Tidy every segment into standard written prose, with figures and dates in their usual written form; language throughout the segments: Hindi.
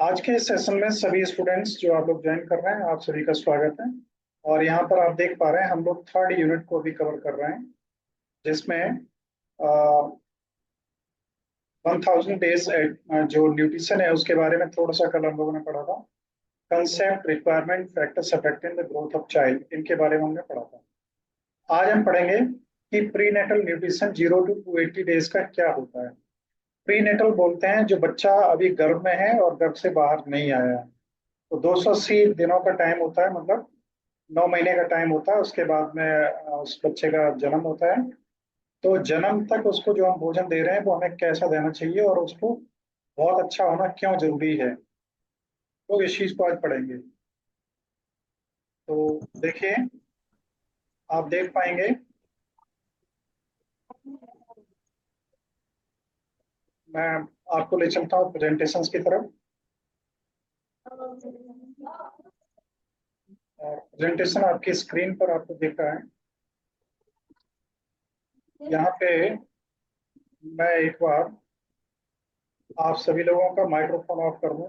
आज के सेशन में सभी स्टूडेंट्स जो आप लोग ज्वाइन कर रहे हैं, आप सभी का स्वागत है। और यहाँ पर आप देख पा रहे हैं हम लोग थर्ड यूनिट को भी कवर कर रहे हैं, जिसमें 1000 डेज जो न्यूट्रिशन है उसके बारे में थोड़ा सा कल हम लोगों ने पढ़ा था। Concept, requirement, factors affecting the growth of child, इनके बारे में हमने पढ़ा था। आज हम पढ़ेंगे कि प्रीनेटल न्यूट्रिशन 0 to 280 डेज का क्या होता है। प्रीनेटल बोलते हैं जो बच्चा अभी गर्भ में है और गर्भ से बाहर नहीं आया है। तो 280 दिनों का टाइम होता है, मतलब 9 महीने का टाइम होता है। उसके बाद में उस बच्चे का जन्म होता है। तो जन्म तक उसको जो हम भोजन दे रहे हैं वो हमें कैसा देना चाहिए और उसको बहुत अच्छा होना क्यों जरूरी है, तो इस चीज को आज पढ़ेंगे। तो देखिए, आप देख पाएंगे, मैं आपको ले चलता हूँ प्रेजेंटेशंस की तरफ। प्रेजेंटेशन आपकी स्क्रीन पर आपको दिख रहा है। यहाँ पे मैं एक बार आप सभी लोगों का माइक्रोफोन ऑफ कर दूं।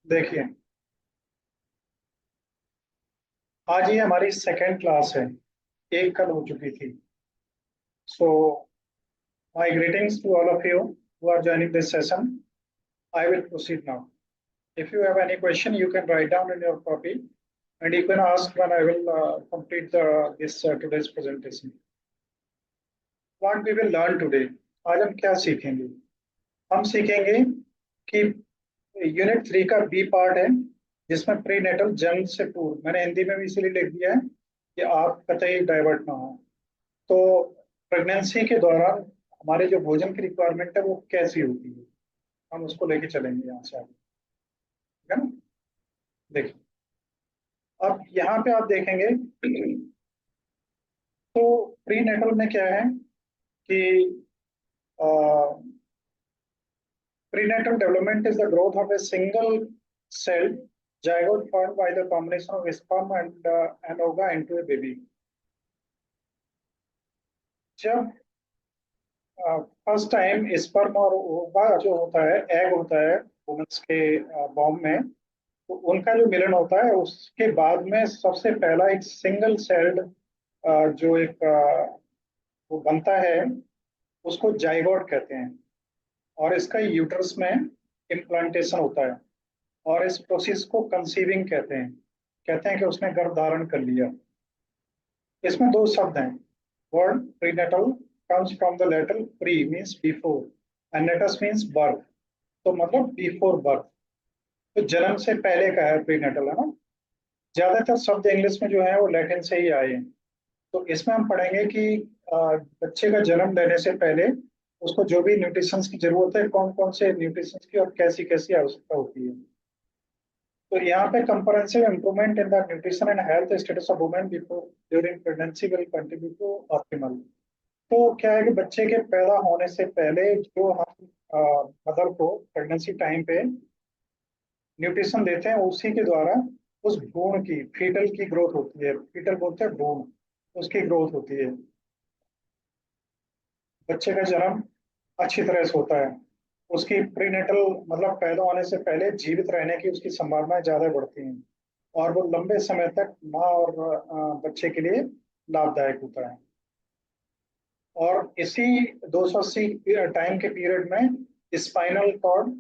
देखिए, आज ये हमारी सेकेंड क्लास है, एक कल हो चुकी थी। So my greetings to all of you who are joining this session. I will proceed now. If you have any question, you can write down in your copy, and you can ask when I will complete this today's presentation. What we will learn today? आज हम क्या सीखेंगे? हम सीखेंगे कि यूनिट 3 का बी पार्ट है, जिसमें प्री नेटल जन्म से पूर्व, मैंने हिंदी में भी इसीलिए लिख दिया है कि आप कतई डाइवर्ट ना हो। तो प्रेगनेंसी के दौरान हमारे जो भोजन की रिक्वायरमेंट है वो कैसी होती है, हम उसको लेके चलेंगे यहाँ से आगे। ठीक है ना? देखिए, अब यहाँ पे आप देखेंगे तो प्री नेटल में क्या है कि prenatal development is the growth of a single cell zygote formed by the combination of sperm and ova into a baby. जब फर्स्ट टाइम स्पर्म और ओवा जो होता है, एग होता है वुमेन्स के बॉम्ब में, तो उनका जो मिलन होता है उसके बाद में सबसे पहला एक सिंगल सेल्ड जो एक वो बनता है, उसको जाइगोट कहते हैं। और इसका यूट्रस में इम्प्लांटेशन होता है, और इस प्रोसेस को कंसीविंग कहते हैं। कहते हैं कि उसने गर्भ धारण कर लिया। इसमें दो शब्द हैं। Word prenatal comes from the letter pre means before and natus means birth. तो मतलब बिफोर बर्थ, तो जन्म से पहले का है प्रीनेटल, है ना। ज्यादातर शब्द इंग्लिश में जो है वो लैटिन से ही आए हैं। तो इसमें हम पढ़ेंगे कि बच्चे का जन्म लेने से पहले उसको जो भी न्यूट्रिशंस की जरूरत है, कौन कौन से न्यूट्रिशंस की और कैसी कैसी आवश्यकता होती है। तो यहाँ पे comprehensive improvement in the nutrition and health status of women before during pregnancy will contribute to optimal. तो क्या है कि बच्चे के पैदा होने से पहले जो हम मदर को प्रेगनेंसी टाइम पे न्यूट्रिशन देते हैं, उसी के द्वारा उस भ्रूण की, फीटल की ग्रोथ होती है। फीटल बोलते हैं भ्रूण, उसकी ग्रोथ होती है। बच्चे का जन्म अच्छी तरह से होता है। उसकी प्रीनेटल मतलब पैदा होने से पहले जीवित रहने की उसकी संभावनाएं ज्यादा बढ़ती हैं, और वो लंबे समय तक माँ और बच्चे के लिए लाभदायक होता है। और इसी 280 टाइम के पीरियड में स्पाइनल कॉर्ड,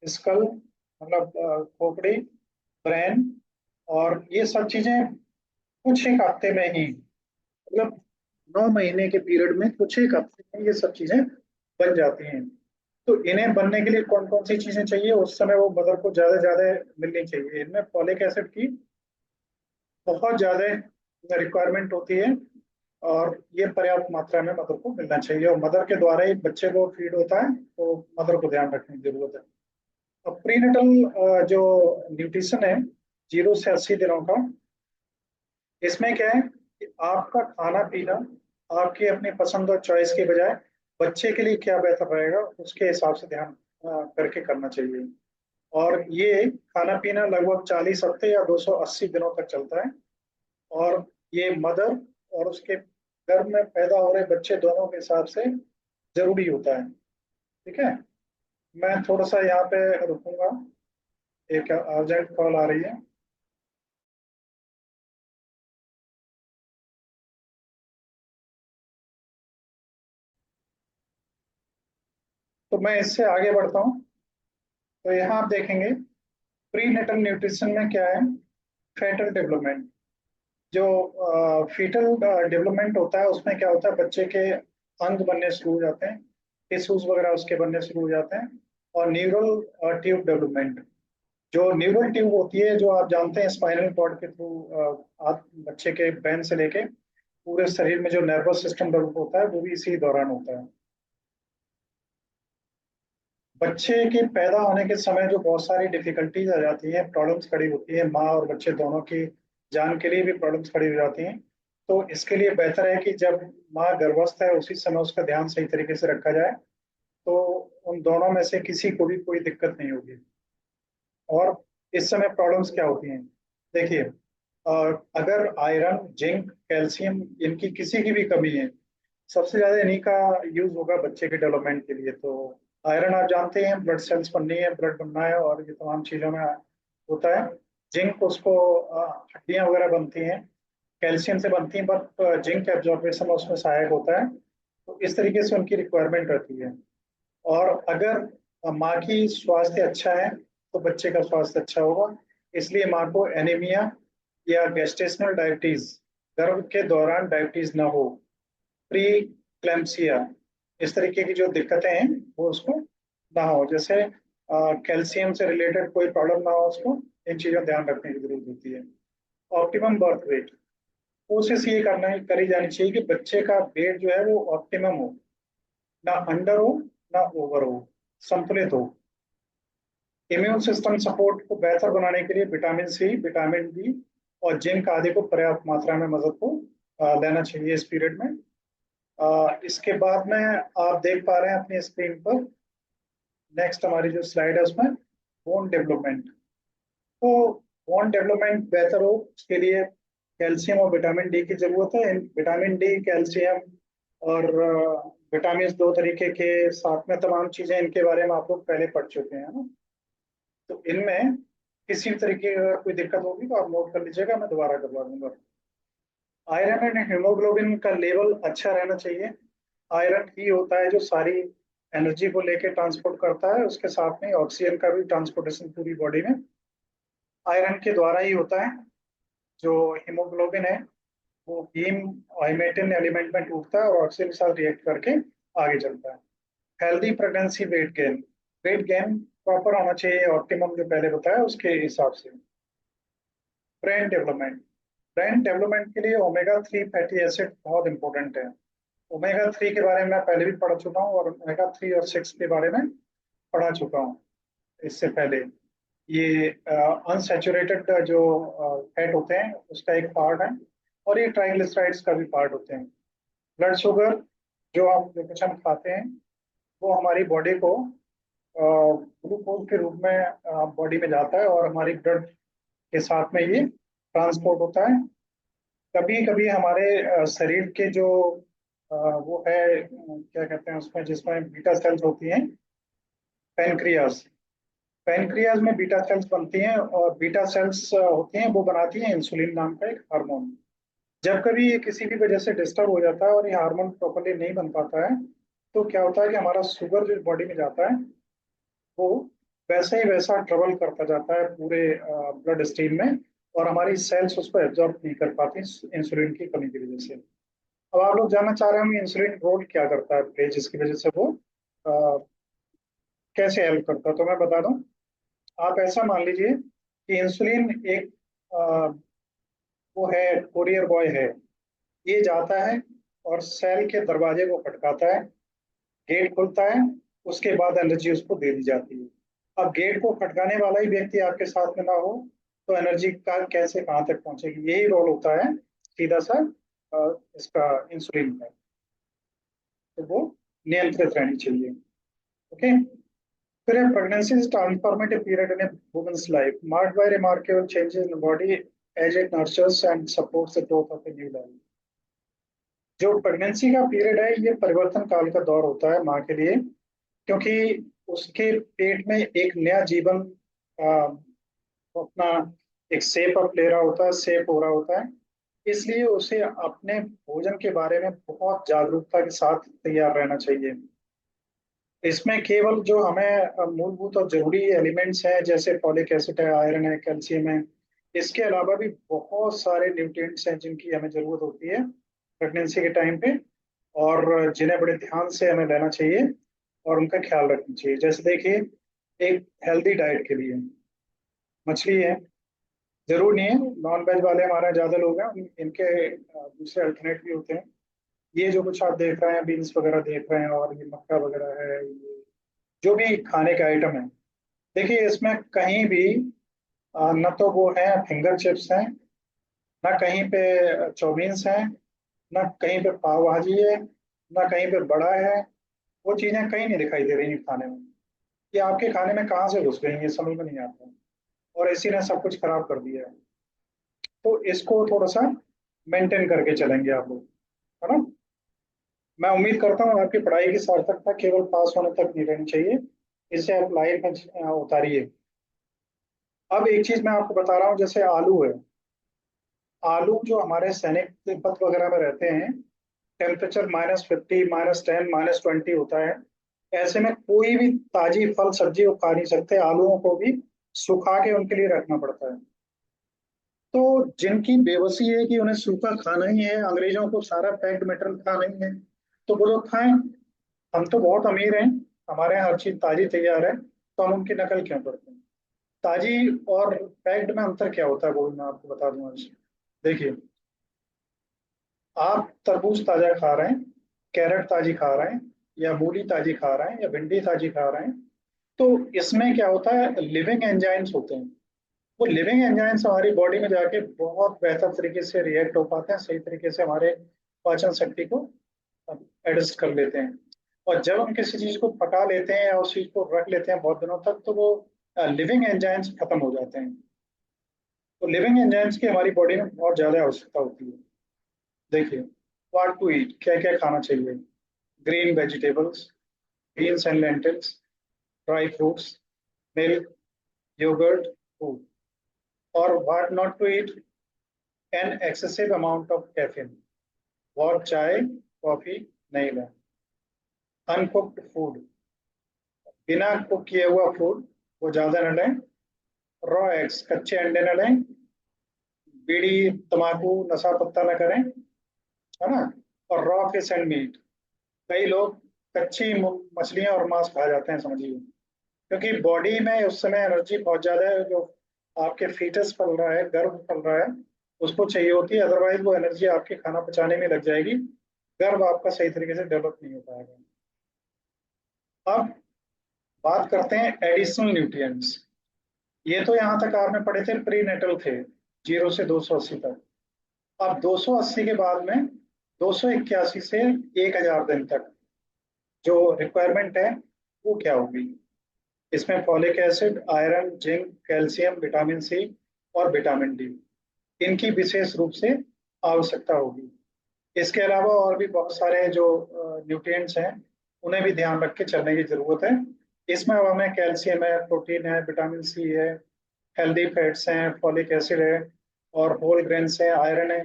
स्कल मतलब खोपड़ी, ब्रेन, और ये सब चीजें कुछ एक हफ्ते में ही, मतलब 9 महीने के पीरियड में कुछ एक हफ्ते में ये सब चीजें बन जाती हैं। तो इन्हें बनने के लिए कौन कौन सी चीजें चाहिए, उस समय वो मदर को ज्यादा ज्यादा मिलनी चाहिए। इनमें फॉलिक एसिड की बहुत ज्यादा रिक्वायरमेंट होती है, और ये पर्याप्त मात्रा में मदर को मिलना चाहिए, और मदर के द्वारा ही बच्चे को फीड होता है, तो मदर को ध्यान रखने की जरूरत है। अब प्रीनेटल जो न्यूट्रिशन है 0 से 80 दिनों का, इसमें क्या है कि आपका खाना पीना आपकी अपनी पसंद और चॉइस के बजाय बच्चे के लिए क्या बेहतर रहेगा उसके हिसाब से ध्यान करके करना चाहिए। और ये खाना पीना लगभग 40 हफ्ते या 280 दिनों तक चलता है। और ये मदर और उसके गर्भ में पैदा हो रहे बच्चे दोनों के हिसाब से जरूरी होता है। ठीक है, मैं थोड़ा सा यहाँ पे रुकूंगा, एक अर्जेंट कॉल आ रही है। तो मैं इससे आगे बढ़ता हूँ। तो यहाँ आप देखेंगे प्री नेटल न्यूट्रिशन में क्या है, फेटल डेवलपमेंट। जो फीटल डेवलपमेंट होता है उसमें क्या होता है, बच्चे के अंग बनने शुरू हो जाते हैं, टिश्यूज वगैरह उसके बनने शुरू हो जाते हैं। और न्यूरल ट्यूब डेवलपमेंट, जो न्यूरल ट्यूब होती है जो आप जानते हैं स्पाइनल कॉर्ड के थ्रू आप बच्चे के ब्रेन से लेके पूरे शरीर में जो नर्वस सिस्टम डेवलप होता है वो भी इसी दौरान होता है। बच्चे के पैदा होने के समय जो बहुत सारी डिफिकल्टीज आ जाती हैं, प्रॉब्लम्स खड़ी होती है, माँ और बच्चे दोनों की जान के लिए भी प्रॉब्लम्स खड़ी हो जाती हैं। तो इसके लिए बेहतर है कि जब माँ गर्भस्थ है उसी समय उसका ध्यान सही तरीके से रखा जाए, तो उन दोनों में से किसी को भी कोई दिक्कत नहीं होगी। और इस समय प्रॉब्लम्स क्या होती हैं, देखिए, अगर आयरन, जिंक, कैल्शियम इनकी किसी की भी कमी है, सबसे ज्यादा इन्हीं का यूज होगा बच्चे के डेवलपमेंट के लिए। तो आयरन आप जानते हैं ब्लड सेल्स बननी है, ब्लड बनना है, और ये तमाम चीजों में होता है। जिंक उसको हड्डियां वगैरह बनती हैं, कैल्शियम से बनती हैं, बट जिंक एब्जॉर्बेशन में उसमें सहायक होता है। तो इस तरीके से उनकी रिक्वायरमेंट रहती है। और अगर माँ की स्वास्थ्य अच्छा है तो बच्चे का स्वास्थ्य अच्छा होगा। इसलिए माँ को एनीमिया या गेस्टेशनल डायबिटीज, गर्भ के दौरान डायबिटीज ना हो, प्री क्लैम्सिया, इस तरीके की जो दिक्कतें हैं वो उसको ना हो, जैसे कैल्शियम से रिलेटेड कोई प्रॉब्लम ना हो उसको। इन चीजों का ध्यान रखने की जरूरत होती है। ऑप्टिमम बर्थ वेट, कोशिश ये करना करी जानी चाहिए कि बच्चे का वेट जो है वो ऑप्टिमम हो, ना अंडर हो ना ओवर हो, संतुलित हो। इम्यून सिस्टम सपोर्ट को बेहतर बनाने के लिए विटामिन सी, विटामिन डी और जिंक आदि को पर्याप्त मात्रा में मदद को लेना चाहिए इस पीरियड में। इसके बाद में आप देख पा रहे हैं अपनी स्क्रीन पर, नेक्स्ट हमारी जो स्लाइड है उसमें बोन डेवलपमेंट। तो बोन डेवलपमेंट बेहतर हो उसके लिए कैल्शियम और विटामिन डी की जरूरत है। विटामिन डी, कैल्शियम और विटामिन दो तरीके के साथ में तमाम चीजें, इनके बारे में आप लोग पहले पढ़ चुके हैं ना। तो इनमें किसी भी तरीके की अगर कोई दिक्कत होगी तो आप नोट कर लीजिएगा, मैं दोबारा करवा दूंगा। आयरन एंड हीमोग्लोबिन का लेवल अच्छा रहना चाहिए। आयरन ही होता है जो सारी एनर्जी को लेके ट्रांसपोर्ट करता है, उसके साथ में ऑक्सीजन का भी ट्रांसपोर्टेशन पूरी बॉडी में आयरन के द्वारा ही होता है। जो हीमोग्लोबिन है वो हीम हेमेटिन एलिमेंट में टूटता है और ऑक्सीजन के साथ रिएक्ट करके आगे चलता है। Healthy pregnancy weight gain, weight gain proper होना चाहिए, ऑप्टिमम जो पहले बताया उसके हिसाब से। ब्रेन डेवलपमेंट, ब्रेन डेवलपमेंट के लिए ओमेगा 3 फैटी एसिड बहुत इंपॉर्टेंट है। ओमेगा 3 के बारे में मैं पहले भी पढ़ चुका हूँ, और ओमेगा 3 और 6 के बारे में पढ़ा चुका हूँ इससे पहले। ये अनसैचुरेटेड जो फैट होते हैं उसका एक पार्ट है, और ये ट्राइग्लिसराइड्स का भी पार्ट होते हैं। ब्लड शुगर जो आप कुछ हम खाते हैं वो हमारी बॉडी को ग्लूकोज के रूप में बॉडी में जाता है, और हमारी ब्लड के साथ में ये ट्रांसपोर्ट होता है। कभी कभी हमारे शरीर के जो वो है, क्या कहते हैं उसमें, जिसमें बीटा सेल्स होती हैं, पेनक्रियाज, पेनक्रियाज में बीटा सेल्स बनती हैं, और बीटा सेल्स होती हैं वो बनाती हैं इंसुलिन नाम का एक हार्मोन। जब कभी ये किसी भी वजह से डिस्टर्ब हो जाता है और ये हार्मोन प्रॉपरली नहीं बन पाता है, तो क्या होता है कि हमारा शुगर जो बॉडी में जाता है वो वैसे ही वैसा ट्रेवल करता जाता है पूरे ब्लड स्ट्रीम में, और हमारी सेल्स उसको एब्जॉर्ब नहीं कर पाती इंसुलिन की कमी की वजह से। अब आप लोग जानना चाह रहे होंगे इंसुलिन रोल क्या करता है प्ले, जिसकी वजह से वो अ, कैसे हेल्प करता है, तो मैं बता दूं। आप ऐसा मान लीजिए कि इंसुलिन एक अ, वो है, कोरियर बॉय है। ये जाता है और सेल के दरवाजे को खटकाता है, गेट खुलता है, उसके बाद एनर्जी उसको दे दी जाती है। अब गेट को खटकाने वाला ही व्यक्ति आपके साथ में ना हो तो एनर्जी का कैसे कहाँ तक पहुंचेगी, यही रोल होता है सीधा सा इसका इंसुलिन का। तो वो नियंत्रित रहनी चाहिए। ओके, फिर pregnancy is transformative period in a woman's life marked by remarkable changes in body as it nurtures and supports the growth of a new life. जो प्रेगनेंसी का पीरियड है ये परिवर्तन काल का दौर होता है माँ के लिए, क्योंकि उसके पेट में एक नया जीवन अपना एक शेप अप ले रहा होता है, शेप हो रहा होता है। इसलिए उसे अपने भोजन के बारे में बहुत जागरूकता के साथ तैयार रहना चाहिए। इसमें केवल जो हमें मूलभूत और जरूरी एलिमेंट्स हैं, जैसे फॉलिक एसिड है, आयरन है, कैल्शियम है, इसके अलावा भी बहुत सारे न्यूट्रिएंट्स हैं जिनकी हमें जरूरत होती है प्रेगनेंसी के टाइम पे, और जिन्हें बड़े ध्यान से हमें लेना चाहिए और उनका ख्याल रखना चाहिए। जैसे देखिए, एक हेल्दी डाइट के लिए मछली है, जरूर नहीं है, नॉन वेज वाले हमारे यहाँ ज्यादा लोग हैं, इनके दूसरे अल्टरनेट भी होते हैं। ये जो कुछ आप देख रहे हैं, बीन्स वगैरह देख रहे हैं, और ये मक्का वगैरह है, ये जो भी खाने का आइटम है, देखिए इसमें कहीं भी न तो वो है फिंगर चिप्स हैं, ना कहीं पे चौमीन्स हैं, ना कहीं पे पाव भाजी है, ना कहीं पे बड़ा है। वो चीजें कहीं नहीं दिखाई दे रही हैं खाने में। ये आपके खाने में कहाँ से घुस गई हैं, ये समझ में नहीं आता। और इसी ने सब कुछ खराब कर दिया है। तो इसको थोड़ा सा मेंटेन करके चलेंगे आप लोग, है ना। मैं उम्मीद करता हूँ आपकी पढ़ाई की सार्थकता केवल पास होने तक नहीं रहनी चाहिए, इसे आप लाइफ में उतारिए। अब एक चीज मैं आपको बता रहा हूँ, जैसे आलू है। आलू जो हमारे सैनिक तिब्बत वगैरह में रहते हैं, टेम्परेचर -50, -10, -20 होता है। ऐसे में कोई भी ताजी फल सब्जी वो खा नहीं सकते, आलूओं को भी सुखा के उनके लिए रखना पड़ता है। तो जिनकी बेबसी है कि उन्हें सूखा खाना ही है, अंग्रेजों को सारा पैक्ड मटेरियल खाना ही है, तो वो लोग खाएं। हम तो बहुत अमीर हैं, हमारे यहाँ हर चीज ताजी तैयार है, तो हम उनकी नकल क्यों करते हैं। ताजी और पैक्ड में अंतर क्या होता है वो भी मैं आपको बता दूंगा। देखिए, आप तरबूज ताजा खा रहे हैं, कैरेट ताजी खा रहे हैं, या मूली ताजी खा रहे हैं, या भिंडी ताजी खा रहे हैं, तो इसमें क्या होता है, लिविंग एंजाइम्स होते हैं। वो लिविंग एंजाइम्स हमारी बॉडी में जाके बहुत बेहतर तरीके से रिएक्ट हो पाते हैं, सही तरीके से हमारे पाचन शक्ति को एडजस्ट कर लेते हैं। और जब हम किसी चीज को पका लेते हैं या उस चीज को रख लेते हैं बहुत दिनों तक, तो वो लिविंग एंजाइम्स खत्म हो जाते हैं। तो लिविंग एंजाइम्स की हमारी बॉडी में बहुत ज्यादा आवश्यकता होती है। देखिए, व्हाट टू ईट, क्या क्या खाना चाहिए। Green vegetables, beans and lentils, dry fruits, milk, yoghurt, food. और what not to eat, an excessive amount of caffeine. बहुत चाय कॉफी नहीं लें। अनकुक्ड फूड, बिना कुक किया हुआ फूड वो ज्यादा न लें। रॉ एग्स, कच्चे अंडे न लें। बीड़ी तंबाकू नशा पत्ता न करें, है ना। और रॉ फिश एंड मीट, कई लोग कच्ची मछलियां और मांस खा जाते हैं, समझिए, क्योंकि बॉडी में उस समय एनर्जी बहुत ज्यादा है, जो आपके फीटस पल रहा है, गर्भ पल रहा है, उसको चाहिए होती है। अदरवाइज वो एनर्जी आपके खाना पचाने में लग जाएगी, गर्भ आपका सही तरीके से डेवलप नहीं हो पाएगा। अब बात करते हैं एडिशनल न्यूट्रिएंट्स। ये तो यहाँ तक आपने पढ़े थे, प्री नेटल थे, 0 से 280 तक। अब 280 के बाद में 281 से 1000 दिन तक जो रिक्वायरमेंट है वो क्या होगी। इसमें folic acid, iron, zinc, calcium, vitamin C और विटामिन डी, इनकी विशेष रूप से आवश्यकता होगी। इसके अलावा और भी बहुत सारे जो न्यूट्रिएंट्स हैं, उन्हें भी ध्यान रख के चलने की जरूरत है। इसमें अब हमें कैल्शियम है, प्रोटीन है, विटामिन सी है, हेल्दी फैट्स हैं, फॉलिक एसिड है, और होल ग्रेन्स है, आयरन है,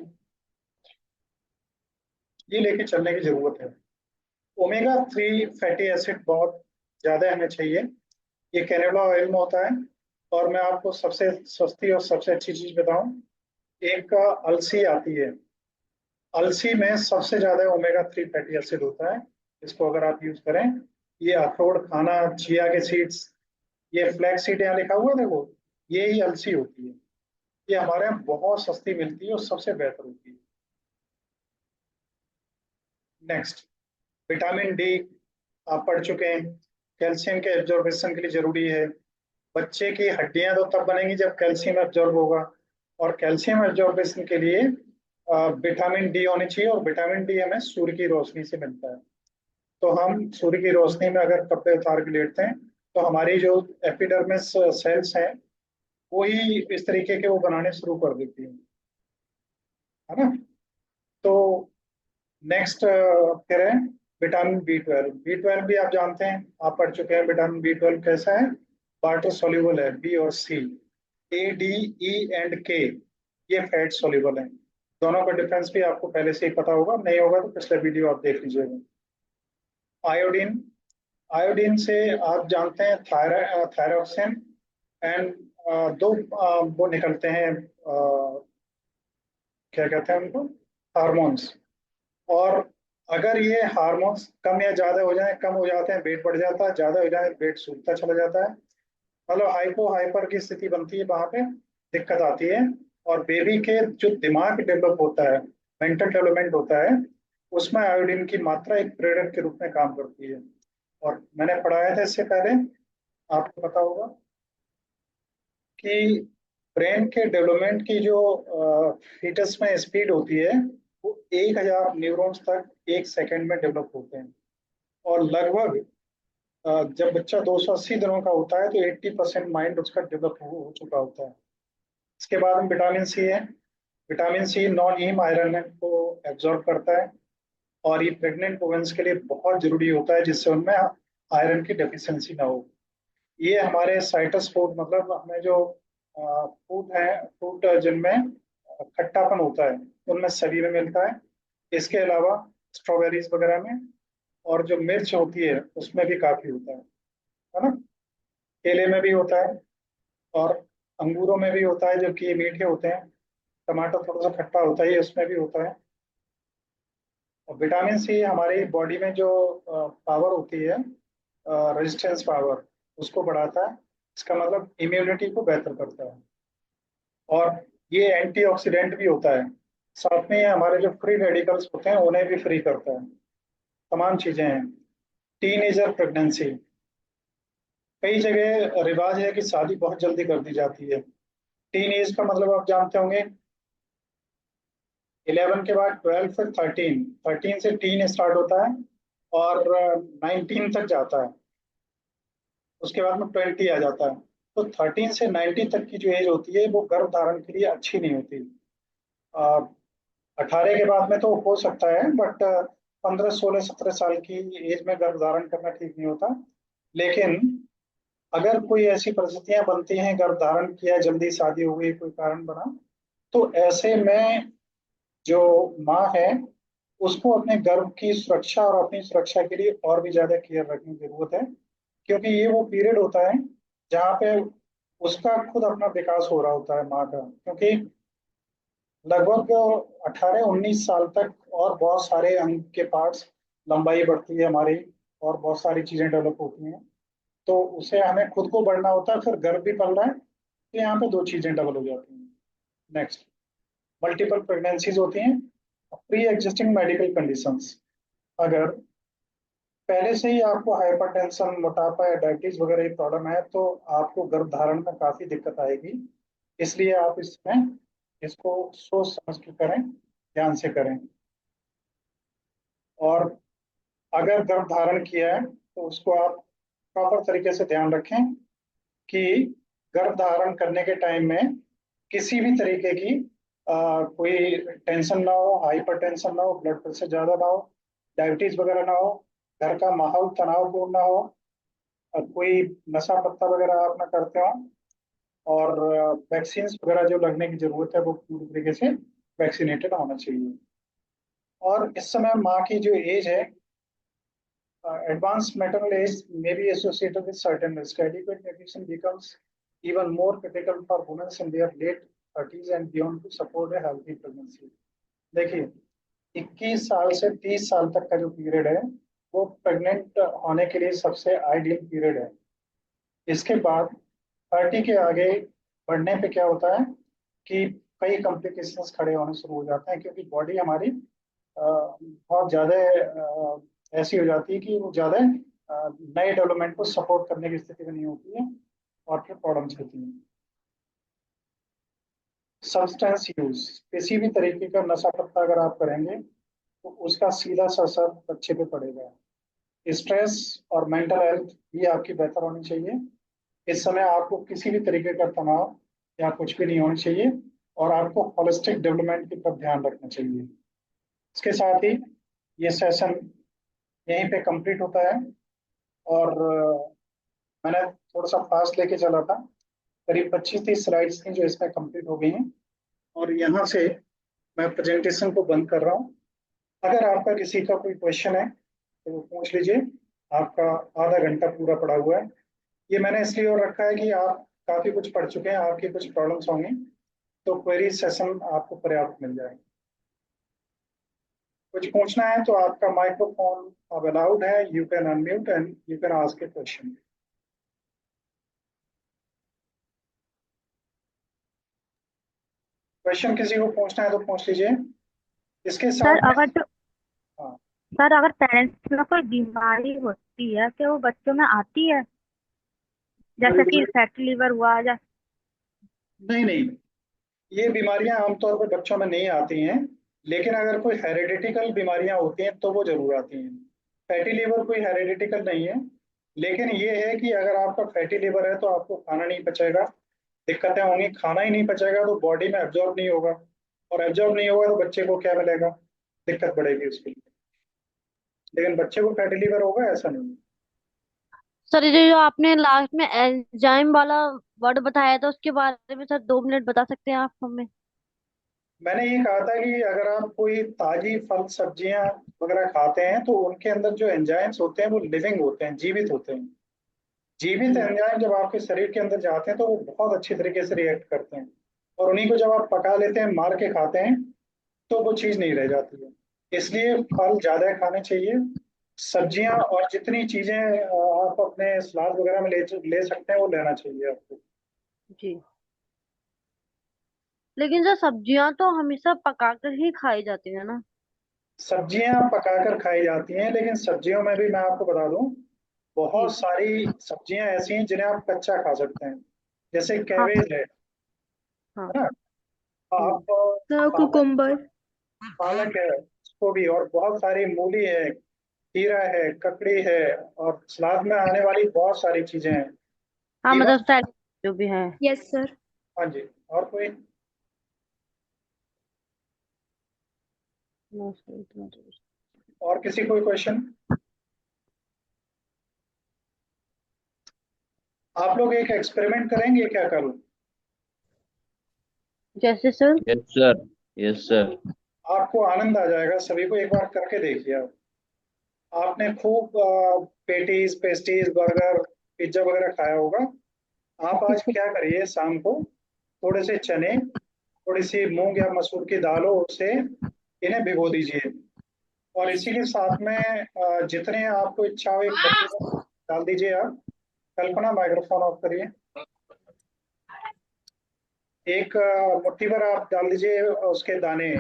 ये लेके चलने की जरूरत है। ओमेगा 3 फैटी एसिड बहुत ज्यादा हमें चाहिए। ये कैनेडा ऑयल में होता है। और मैं आपको सबसे सस्ती और सबसे अच्छी चीज बताऊं, एक अलसी आती है। अलसी में सबसे ज्यादा ओमेगा 3 फैटी एसिड होता है। इसको अगर आप यूज करें, ये अखरोट खाना, चिया के सीड्स, ये फ्लैक्स सीड यहाँ लिखा हुआ है देखो, ये ही अलसी होती है। ये हमारे यहाँ बहुत सस्ती मिलती है और सबसे बेहतर होती है। नेक्स्ट, विटामिन डी आप पढ़ चुके हैं, कैल्शियम के एब्जॉर्बेशन के लिए जरूरी है। बच्चे की हड्डियां तो तब बनेंगी जब कैल्शियम एब्जॉर्ब होगा, और कैल्शियम एब्जॉर्बेशन के लिए विटामिन डी होनी चाहिए, और विटामिन डी हमें सूर्य की रोशनी से मिलता है। तो हम सूर्य की रोशनी में अगर कपड़े उतार के लेटते हैं, तो हमारी जो एपिडर्मिस सेल्स हैं, वो ही इस तरीके के वो बनाने शुरू कर देती हैं, है ना। तो नेक्स्ट फिर है विटामिन बी ट्वेल्व भी आप जानते हैं, आप पढ़ चुके हैं। विटामिन बी 12 कैसा है? वाटर सोल्यूबल है, बी और सी। ए, डी, ई एंड के ये फैट सोल्यूबल है। दोनों का डिफरेंस भी आपको पहले से ही पता होगा, नहीं होगा तो पिछले वीडियो आप देख लीजिएगा। आयोडीन, आयोडीन से आप जानते हैं थायरोक्सिन एंड दो वो निकलते हैं, क्या कहते हैं उनको, हार्मोन्स। और अगर ये हार्मोन्स कम या ज्यादा हो जाए, कम हो जाते हैं वेट बढ़ जाता है, ज्यादा हो जाए वेट सूखता चला जाता है। मतलब हाइपो हाइपर की स्थिति बनती है, वहां पे दिक्कत आती है। और बेबी के जो दिमाग डेवलप होता है, मेंटल डेवलपमेंट होता है, उसमें आयोडीन की मात्रा एक प्रेरक के रूप में काम करती है। और मैंने पढ़ाया था इससे पहले, आपको पता होगा कि ब्रेन के डेवलपमेंट की जो फीटस में स्पीड होती है, वो 1000 न्यूरॉन्स तक 1 सेकंड में डेवलप होते हैं। और लगभग जब बच्चा 280 दिनों का होता है तो 80% माइंड उसका डेवलप हो चुका होता है। इसके बाद में विटामिन सी है। Vitamin C non heme iron को एब्जॉर्ब करता है, और ये प्रेग्नेंट वुमेन्स के लिए बहुत जरूरी होता है, जिससे उनमें आयरन की डेफिशिएंसी ना हो। ये हमारे साइट्रस फूड, मतलब हमें जो फूड है, फ्रूट जिनमें खट्टापन होता है, उनमें सभी में मिलता है। इसके अलावा स्ट्रॉबेरीज वगैरह में, और जो मिर्च होती है उसमें भी काफी होता है ना। केले में भी होता है, और अंगूरों में भी होता है, जो कि मीठे होते हैं। टमाटर थोड़ा सा खट्टा होता है, उसमें भी होता है। और विटामिन सी हमारी बॉडी में जो पावर होती है, रेजिस्टेंस पावर, उसको बढ़ाता है। इसका मतलब इम्यूनिटी को बेहतर करता है। और ये एंटीऑक्सीडेंट भी होता है। साथ में ये हमारे जो फ्री रेडिकल्स होते हैं उन्हें भी फ्री करता है। तमाम चीजें हैं। टीनेजर प्रेगनेंसी, कई जगह रिवाज है कि शादी बहुत जल्दी कर दी जाती है। टीन एज का मतलब आप जानते होंगे, 11 के बाद 12, फिर 13, 13 से टीन स्टार्ट होता है, और 19 तक जाता है। उसके बाद में 20 आ जाता है। तो 13 से 19 तक की जो एज होती है वो गर्भ धारण के लिए अच्छी नहीं होती। 18 के बाद में तो हो सकता है, बट 15, 16, 17 साल की एज में गर्भ धारण करना ठीक नहीं होता। लेकिन अगर कोई ऐसी परिस्थितियां बनती हैं, गर्भ धारण किया, जल्दी शादी हो गई, कोई कारण बना, तो ऐसे में जो माँ है, उसको अपने गर्भ की सुरक्षा और अपनी सुरक्षा के लिए और भी ज्यादा केयर रखने की जरूरत है। क्योंकि ये वो पीरियड होता है जहाँ पे उसका खुद अपना विकास हो रहा होता है, माँ का। क्योंकि लगभग 18, 19 साल तक और बहुत सारे अंग के पार्ट्स, लंबाई बढ़ती है हमारी, और बहुत सारी चीजें डेवलप होती हैं। तो उसे हमें खुद को बढ़ना होता है, फिर गर्भ भी पल रहा है, तो यहाँ पे दो चीजें डबल हो जाती हैं। नेक्स्ट, मल्टीपल प्रेगनेंसीज होती हैं। प्री एग्जिस्टिंग मेडिकल कंडीशंस, अगर पहले से ही आपको हाइपरटेंशन, मोटापा या डायबिटीज वगैरह की प्रॉब्लम है, तो आपको गर्भ धारण में काफी दिक्कत आएगी। इसलिए आप इसमें इसको सोच समझ के करें, ध्यान से करें। और अगर गर्भ धारण किया है तो उसको आप प्रॉपर तरीके से ध्यान रखें कि गर्भ धारण करने के टाइम में किसी भी तरीके की कोई टेंशन ना हो, हाइपर टेंशन ना हो, ब्लड प्रेशर ज्यादा ना हो, डायबिटीज वगैरह ना हो, घर का माहौल तनावपूर्ण ना हो, और कोई नशा पत्ता वगैरह आप ना करते हो, और वैक्सीन वगैरह जो लगने की जरूरत है वो पूरी तरीके से वैक्सीनेटेड होना चाहिए। और इस समय माँ की जो एज है, advanced maternal age may be associated with certain risk. Adequate nutrition becomes even more critical for women in their late 30s and beyond to support a healthy pregnancy. देखिए, 21 साल से 30 साल तक का जो पीरियड है, वो प्रेग्नेंट होने के लिए सबसे आइडियल पीरियड है। इसके बाद 30 के आगे बढ़ने पे क्या होता है कि कई कॉम्प्लिकेशंस खड़े होने शुरू हो जाते हैं, क्योंकि बॉडी हमारी बहुत ज्यादा ऐसी हो जाती है कि वो ज्यादा नए डेवलपमेंट को सपोर्ट करने की स्थिति में नहीं होती है, और फिर प्रॉब्लम्स होती हैं। सब्सटेंस यूज, किसी भी तरीके का नशा पत्ता अगर आप करेंगे तो उसका सीधा सा असर बच्चे पे पड़ेगा। स्ट्रेस और मेंटल हेल्थ भी आपकी बेहतर होनी चाहिए। इस समय आपको किसी भी तरीके का तनाव या कुछ भी नहीं होना चाहिए, और आपको होलिस्टिक डेवलपमेंट की तरफ ध्यान रखना चाहिए। इसके साथ ही ये सेशन यहीं पे कंप्लीट होता है। और मैंने थोड़ा सा फास्ट लेके चला था। करीब 25-30 स्लाइड्स थी जो इसमें कंप्लीट हो गई हैं। और यहाँ से मैं प्रेजेंटेशन को बंद कर रहा हूँ। अगर आपका किसी का कोई क्वेश्चन है तो वो पूछ लीजिए। आपका आधा घंटा पूरा पड़ा हुआ है। ये मैंने इसलिए और रखा है कि आप काफी कुछ पढ़ चुके हैं, आपकी कुछ प्रॉब्लम्स होंगी, तो क्वेरी सेशन आपको पर्याप्त मिल जाएगा। कुछ पूछना है तो आपका माइक्रोफोन अब अलाउड है, you can unmute and you can ask A question. Question किसी को पूछना है तो पूछ लीजिए। इसके सर साथ में। अगर जो हाँ। सर अगर पेरेंट्स में कोई बीमारी होती है क्या वो बच्चों में आती है? कोई जैसे कि बीमारी? फैटी लिवर हुआ या नहीं नहीं, ये बीमारियां आमतौर पर बच्चों में नहीं आती हैं। लेकिन अगर कोई हेरिडिटिकल बीमारियां होती हैं तो वो जरूर आती हैं। फैटी लीवर कोई हेरिडिटिकल नहीं है। लेकिन ये है कि अगर आपका फैटी लीवर है तो आपको खाना नहीं पचेगा, दिक्कतें होंगी। खाना ही नहीं पचेगा तो बॉडी में एब्जॉर्ब नहीं होगा, और एब्जॉर्ब नहीं होगा तो बच्चे को क्या मिलेगा? दिक्कत बढ़ेगी उसके लिए। लेकिन बच्चे को फैटी लीवर होगा ऐसा नहीं। सर ये जो आपने लास्ट में एंजाइम वाला वर्ड बताया था उसके बारे में सर 2 मिनट बता सकते हैं आप हमें? मैंने ये कहा था कि अगर आप कोई ताजी फल सब्जियां वगैरह खाते हैं तो उनके अंदर जो एंजाइम्स होते हैं वो लिविंग होते हैं, जीवित होते हैं। जीवित जी। एंजाइम जब आपके शरीर के अंदर जाते हैं तो वो बहुत अच्छी तरीके से रिएक्ट करते हैं। और उन्हीं को जब आप पका लेते हैं, मार के खाते हैं, तो वो चीज नहीं रह जाती है। इसलिए फल ज्यादा खाने चाहिए। सब्जियां और जितनी चीजें आप अपने सलाद वगैरह में ले सकते हैं वो लेना चाहिए आपको। जी। लेकिन सर सब्जियां तो हमेशा पकाकर ही खाई जाती है ना? सब्जियां पकाकर खाई जाती हैं, लेकिन सब्जियों में भी मैं आपको बता दूं, जी। बहुत सारी सब्जियां ऐसी हैं जिन्हें आप कच्चा खा सकते हैं। जैसे हाँ कैबेज है हाँ। ना? हम्म। आप पालक कुकुम्बर। पालक है उसको भी, और बहुत सारी मूली है, खीरा है, ककड़ी है, और सलाद में आने वाली बहुत सारी चीजें हैं। हाँ मतलब इवन। सैलेड जो भी है। Yes sir. हाँ जी। और कोई? नो सर, इतना तो- और किसी कोई क्वेश्चन? आप लोग एक एक्सपेरिमेंट करेंगे क्या कल? जैसे sir. Yes sir. Yes sir. आपको आनंद आ जाएगा, सभी को एक बार करके देखिए आप। आपने खूब पेटीज, पेस्टीज, बर्गर, पिज्जा वगैरह खाया होगा। आप आज क्या करिए, शाम को थोड़े से चने, थोड़ी सी मूंग या मसूर की दाल हो उसे, इन्हें भिगो दीजिए। और इसी के साथ में जितने आपको इच्छा हो एक बर्तन में डाल दीजिए आप। कल्पना, माइक्रोफोन ऑफ करिए। एक मुट्ठी भर आप डाल दीजिए उसके दाने,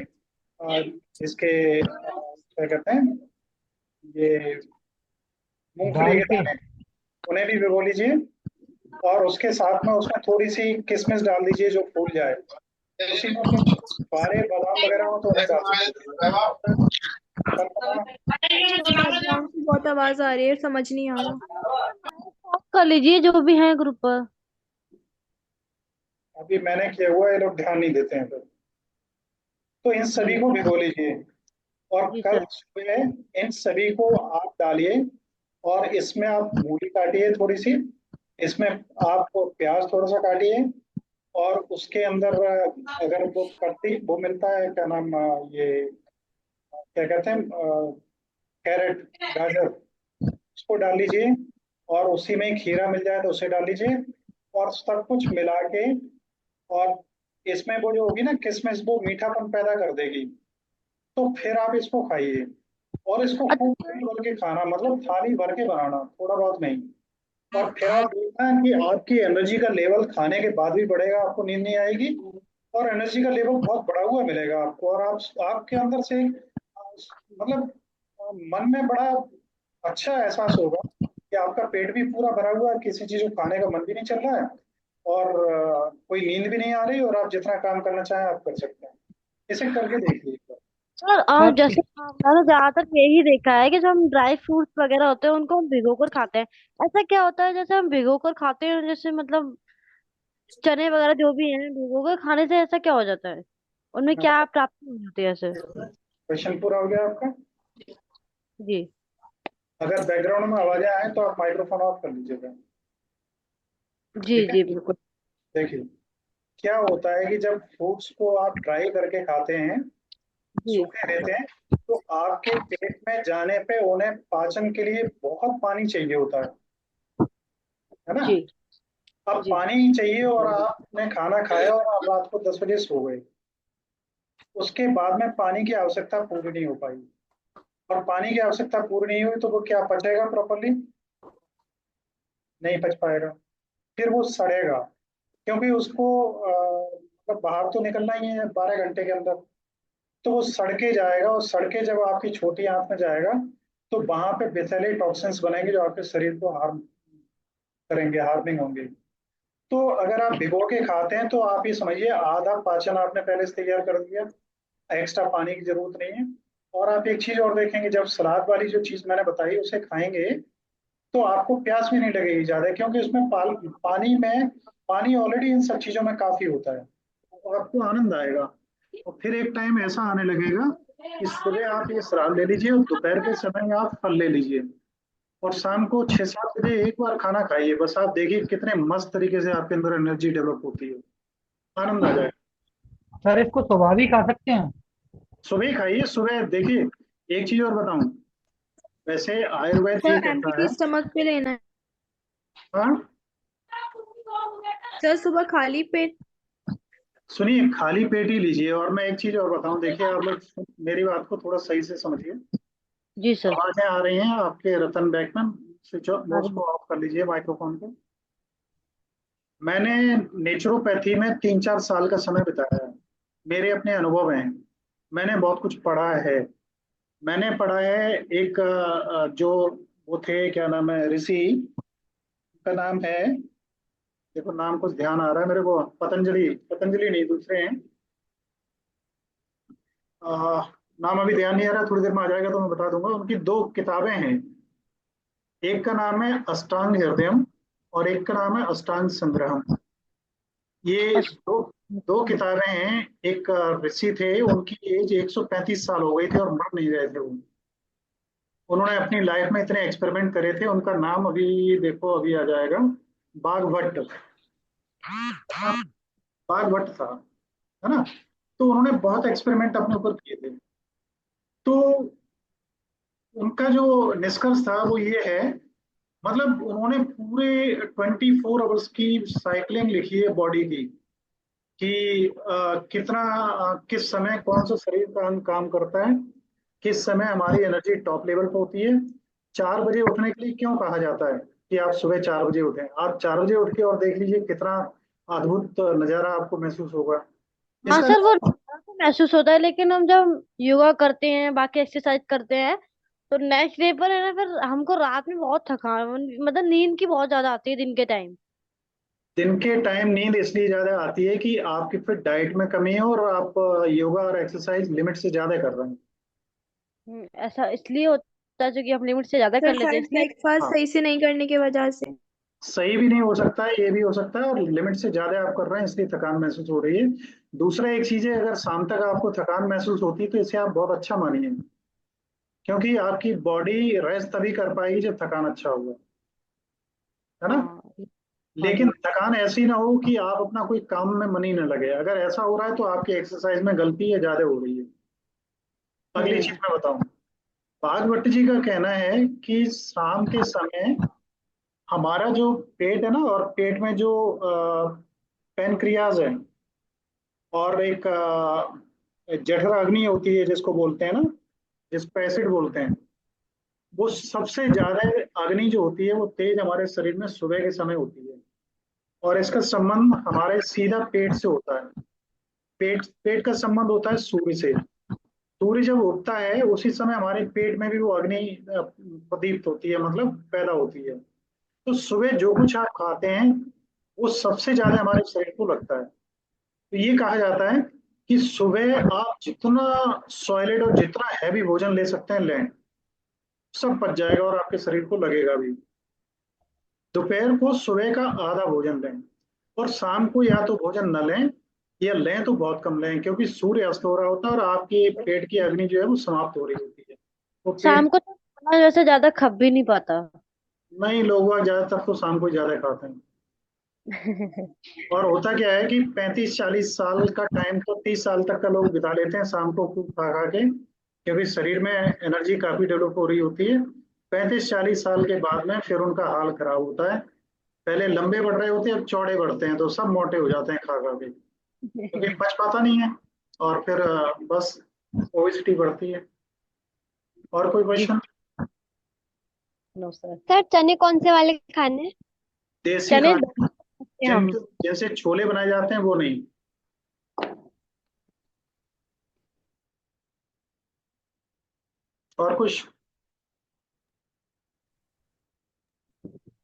इसके क्या कहते हैं, ये मूंगफली दाल के के। दाने, उन्हें भी भिगो लीजिए। और उसके साथ में उसमें थोड़ी सी किशमिश डाल दीजिए जो फूल जाए। उसी में कुछ बादाम बादाम वगैरह हो तो उन्हें डाल दीजिए। कल्पना। बैकग्राउंड से बहुत आवाज आ रही है, समझ नहीं आ रहा। ऑफ कर लीजिए जो भी है ग्रुप पर। अभी मैंने किया हुआ है, ये लोग ध्यान नहीं देते हैं फिर। तो इन सभी जी। को भिगो लीजिए। और जी कल सर। सुबह इन सभी को आप डालिए। और इसमें आप मूली काटिए थोड़ी सी, इसमें आप प्याज थोड़ा सा काटिए। और उसके अंदर अगर वो कट्टी वो मिलता है, क्या नाम, ये क्या कहते हैं, कैरेट, गाजर, उसको डाल लीजिए। और उसी में खीरा मिल जाए तो उसे डाल लीजिए। और सब कुछ मिला के, और इसमें वो जो होगी ना किशमिश, वो मीठापन पैदा कर देगी। तो फिर आप इसको खाइए। और इसको खूब अच्छा। पेट भर के खाना, मतलब थाली भर के बनाना, थोड़ा बहुत नहीं। और फिर आप देखना है कि आपकी एनर्जी का लेवल खाने के बाद भी बढ़ेगा, आपको नींद नहीं आएगी। और एनर्जी का लेवल बहुत बढ़ा हुआ मिलेगा आपको। और आप आपके अंदर से मतलब मन में बड़ा अच्छा एहसास होगा कि आपका पेट भी पूरा भरा हुआ है, किसी चीज को खाने का मन भी नहीं चल रहा है, और कोई नींद भी नहीं आ रही, और आप जितना काम करना चाहें आप कर सकते हैं। इसे करके देखिए एक बार। सर सर जैसे मैंने ज्यादातर यही देखा है कि जो हम ड्राई फ्रूट्स वगैरह होते हैं उनको हम भिगो कर खाते हैं। ऐसा क्या होता है जैसे हम भिगो कर खाते हैं जैसे मतलब चने वगैरह जो भी हैं भिगो कर खाने से ऐसा क्या हो जाता है? उनमें क्या प्राप्ति होती है ऐसे? क्वेश्चन पूरा हो गया आपका? जी अगर बैकग्राउंड में आवाजें आए तो आप माइक्रोफोन ऑफ कर लीजिएगा। जी ठीक है। जी बिल्कुल। देखिए, क्या होता है कि जब फ्रूट्स को आप ड्राई करके खाते हैं, जी सूखे रहते हैं, तो आपके पेट में जाने पे उन्हें पाचन के लिए बहुत पानी चाहिए होता है ना। जी अब जी पानी ही चाहिए और आपने खाना खाया और आप रात को 10 बजे सो गए, उसके बाद में पानी की आवश्यकता पूरी नहीं हो पाई, और पानी की आवश्यकता पूरी नहीं हुई तो वो क्या पचेगा प्रॉपरली? नहीं पच पाएगा। फिर वो सड़ेगा, क्योंकि उसको मतलब बाहर तो निकलना ही है 12 घंटे के अंदर। तो वो सड़के जाएगा, और सड़के जब आपकी छोटी आंत में जाएगा तो वहां पे विषैले टॉक्सिन्स बनेंगे जो आपके शरीर को हार्म करेंगे, हार्मिंग होंगे। तो अगर आप भिगो के खाते हैं तो आप ये समझिए आधा पाचन आपने पहले से तैयार कर दिया, एक्स्ट्रा पानी की जरूरत नहीं है। और आप एक चीज और देखेंगे, जब सलाद वाली जो चीज मैंने बताई उसे खाएंगे तो आपको प्यास भी नहीं लगेगी ज्यादा, क्योंकि उसमें पानी ऑलरेडी इन सब चीजों में काफी होता है। तो आपको आनंद आएगा। और फिर एक टाइम ऐसा आने लगेगा कि सुबह आप ये सलाद ले लीजिए और दोपहर के समय आप फल ले लीजिए, और शाम को 6-7 बजे एक बार खाना खाइए। बस आप देखिए कितने मस्त तरीके से आपके अंदर एनर्जी डेवलप होती है, आनंद आ जाएगा। सर इसको सुबह भी खा सकते हैं? सुबह ही खाइए। सुबह देखिए, एक चीज और बताऊं, वैसे आयुर्वेद ये सर कहता एम्प्टी है। स्टमक पे लेना है? हाँ, सर सुबह खाली पेट? सुनिए, खाली पेट ही लीजिए। और मैं एक चीज और बताऊं, देखिए आप लोग मेरी बात को थोड़ा सही से समझिए। जी सर। आवाजें आ रही हैं आपके रतन बैकमैन, स्विच ऑफ, हाँ उसको जी। ऑफ कर लीजिए माइक्रोफोन को। मैंने नेचुरोपैथी में 3-4 साल का समय बिताया है, मेरे अपने अनुभव हैं। मैंने बहुत कुछ पढ़ा है। मैंने पढ़ा है एक जो वो थे, क्या नाम है, ऋषि का नाम है, देखो नाम कुछ ध्यान आ रहा है मेरे को, पतंजलि। पतंजलि नहीं, दूसरे हैं। अ, नाम अभी ध्यान नहीं आ रहा, थोड़ी देर में आ जाएगा तो मैं बता दूंगा। उनकी 2 किताबें हैं, एक का नाम है अष्टांग हृदयम और एक का नाम है अष्टांग संग्रहम। ये दो दो किताबें हैं। एक ऋषि थे, उनकी एज 135 साल हो गई थी और मर नहीं रहे थे वो। उन्होंने अपनी लाइफ में इतने एक्सपेरिमेंट करे थे। उनका नाम अभी देखो, अभी आ जाएगा, बागभट्ट। बागभट्ट था, है ना। तो उन्होंने बहुत एक्सपेरिमेंट अपने ऊपर किए थे। तो उनका जो निष्कर्ष था वो ये है, मतलब उन्होंने पूरे 24 आवर्स की साइकिलिंग लिखी है बॉडी की, कि कितना किस समय कौन सा शरीर का अंग काम करता है, किस समय हमारी एनर्जी टॉप लेवल पे होती है। 4 बजे उठने के लिए क्यों कहा जाता है कि आप सुबह 4 बजे उठें? आप 4 बजे उठ के और देख लीजिए कितना अद्भुत नजारा आपको महसूस होगा। हाँ इसका सर, वो थोड़ा सा महसूस होता है, लेकिन हम जब योगा करते हैं, बाकी एक्सरसाइज करते हैं, तो नेक्स्ट डे पर है ना, फिर हमको रात में बहुत थकान, मतलब नींद की बहुत ज्यादा आती है दिन के टाइम। दिन के टाइम नींद इसलिए ज्यादा आती है कि आपकी फिर डाइट में कमी है और आप योगा और एक्सरसाइज लिमिट से ज्यादा कर रहे हैं। ऐसा इसलिए होता है क्योंकि हम लिमिट से ज्यादा कर सर लेते हैं शायद इसलिए। ब्रेकफास्ट हाँ, सही से नहीं करने की वजह से। सही भी नहीं हो सकता है, ये भी हो सकता है, और लिमिट से ज्यादा आप कर रहे हैं इसलिए थकान महसूस हो रही है। दूसरा एक चीज है, अगर शाम तक आपको थकान महसूस होती है तो इसे आप बहुत अच्छा मानिए, क्योंकि आपकी बॉडी रेस्ट तभी कर पाएगी जब थकान अच्छा होगा, है ना। हाँ। हाँ लेकिन जी। थकान ऐसी ना हो कि आप अपना कोई काम में मन ही न लगे। अगर ऐसा हो रहा है तो आपकी एक्सरसाइज में गलती है, ज्यादा हो रही है। अगली चीज हम्म। मैं बताऊं, भागवत जी का कहना है कि शाम के समय हमारा जो पेट है ना, और पेट में जो पेनक्रियाज है, और एक जठर अग्नि होती है जिसको बोलते हैं ना, जिसको एसिड बोलते हैं, वो सबसे ज्यादा अग्नि जो होती है वो तेज हमारे शरीर में सुबह के समय होती है। और इसका संबंध हमारे सीधा पेट से होता है। पेट पेट का संबंध होता है सूर्य से। सूर्य जब उगता है उसी समय हमारे पेट में भी वो अग्नि प्रदीप्त होती है, मतलब पैदा होती है। तो सुबह जो कुछ आप खाते हैं वो सबसे ज्यादा हमारे शरीर को लगता है। तो ये कहा जाता है कि सुबह आप जितना सॉलिड और जितना हैवी भोजन ले सकते हैं लें, सब पच जाएगा और आपके शरीर को लगेगा भी। दोपहर को सुबह का आधा भोजन लें, और शाम को या तो भोजन न लें, या लें तो बहुत कम लें, क्योंकि सूर्य अस्त हो रहा होता है और आपके पेट की अग्नि जो है वो समाप्त हो रही होती है। वो पेट शाम को तो खाना वैसे ज्यादा खप भी नहीं पाता। नहीं, लोग वहाँ ज्यादातर तो शाम को ही ज्यादा खाते हैं। और होता क्या है कि 35-40 साल का टाइम तो 30 साल तक का लोग बिता लेते हैं शाम को खूब खा खा के, क्योंकि शरीर में एनर्जी काफी डेवलप हो रही होती है। 35-40 साल के बाद में फिर उनका हाल खराब होता है। पहले लंबे बढ़ रहे होते हैं, अब चौड़े बढ़ते हैं, तो सब मोटे हो जाते हैं खा खा के, क्योंकि पच पाता नहीं है। और फिर बस ओबेसिटी बढ़ती है। और कोई जी। क्वेश्चन? No sir. सर चने कौन से वाले खाने हैं? देसी चने खाने, दो सकते हैं जिन हम। जिनसे छोले बनाए जाते हैं वो नहीं। और कुछ?